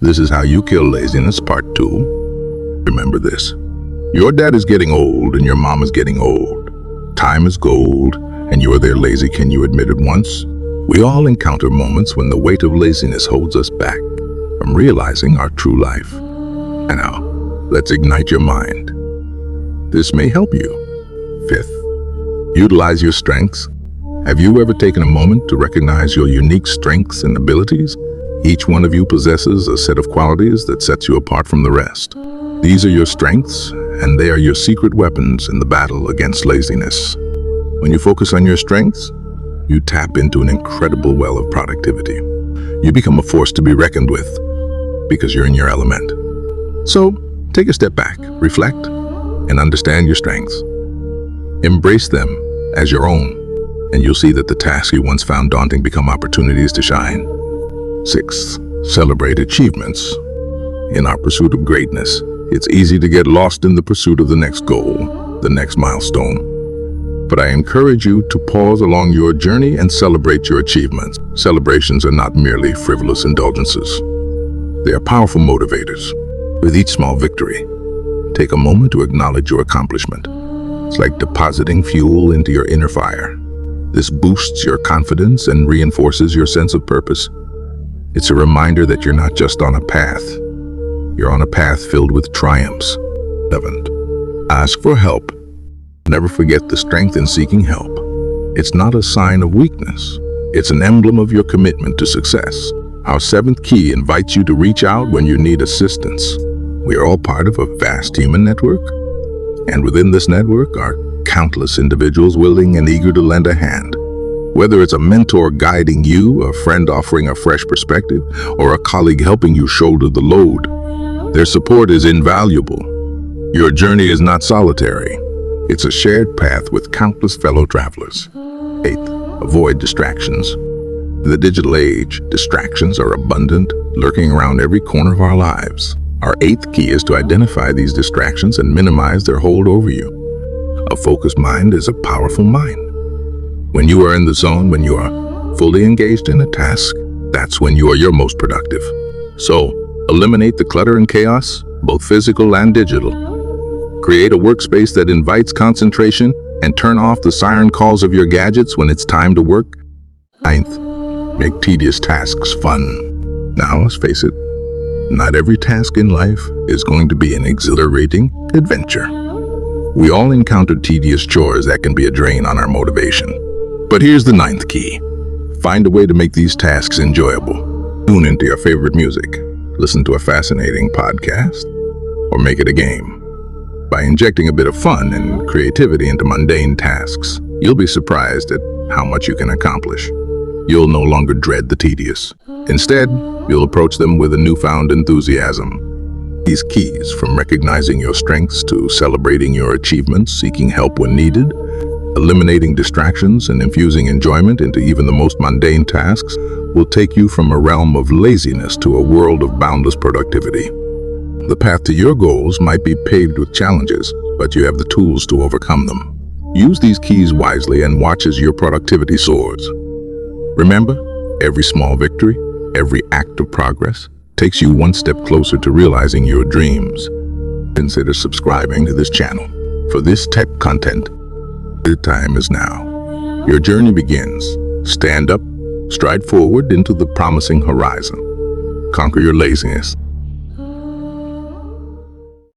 This is how you kill laziness, part 2. Remember this. Your dad is getting old and your mom is getting old. Time is gold and you're there lazy. Can you admit it once? We all encounter moments when the weight of laziness holds us back from realizing our true life. And now, let's ignite your mind. This may help you. 5th, utilize your strengths. Have you ever taken a moment to recognize your unique strengths and abilities? Each one of you possesses a set of qualities that sets you apart from the rest. These are your strengths, and they are your secret weapons in the battle against laziness. When you focus on your strengths, you tap into an incredible well of productivity. You become a force to be reckoned with because you're in your element. So, take a step back, reflect, and understand your strengths. Embrace them as your own, and you'll see that the tasks you once found daunting become opportunities to shine. 6th, celebrate achievements. In our pursuit of greatness, it's easy to get lost in the pursuit of the next goal, the next milestone. But I encourage you to pause along your journey and celebrate your achievements. Celebrations are not merely frivolous indulgences. They are powerful motivators. With each small victory, take a moment to acknowledge your accomplishment. It's like depositing fuel into your inner fire. This boosts your confidence and reinforces your sense of purpose. It's a reminder that you're not just on a path. You're on a path filled with triumphs. 7th, ask for help. Never forget the strength in seeking help. It's not a sign of weakness. It's an emblem of your commitment to success. Our 7th key invites you to reach out when you need assistance. We are all part of a vast human network, and within this network are countless individuals willing and eager to lend a hand. Whether it's a mentor guiding you, a friend offering a fresh perspective, or a colleague helping you shoulder the load, their support is invaluable. Your journey is not solitary. It's a shared path with countless fellow travelers. 8th, avoid distractions. In the digital age, distractions are abundant, lurking around every corner of our lives. Our 8th key is to identify these distractions and minimize their hold over you. A focused mind is a powerful mind. When you are in the zone, when you are fully engaged in a task, that's when you are your most productive. So, eliminate the clutter and chaos, both physical and digital. Create a workspace that invites concentration and turn off the siren calls of your gadgets when it's time to work. 9th, make tedious tasks fun. Now, let's face it, not every task in life is going to be an exhilarating adventure. We all encounter tedious chores that can be a drain on our motivation. But here's the 9th key. Find a way to make these tasks enjoyable. Tune into your favorite music, listen to a fascinating podcast, or make it a game. By injecting a bit of fun and creativity into mundane tasks, you'll be surprised at how much you can accomplish. You'll no longer dread the tedious. Instead, you'll approach them with a newfound enthusiasm. These keys, from recognizing your strengths to celebrating your achievements, seeking help when needed, eliminating distractions and infusing enjoyment into even the most mundane tasks, will take you from a realm of laziness to a world of boundless productivity. The path to your goals might be paved with challenges, but you have the tools to overcome them. Use these keys wisely and watch as your productivity soars. Remember, every small victory, every act of progress, takes you one step closer to realizing your dreams. Consider subscribing to this channel. For this tech content, the time is now. Your journey begins. Stand up, stride forward into the promising horizon. Conquer your laziness.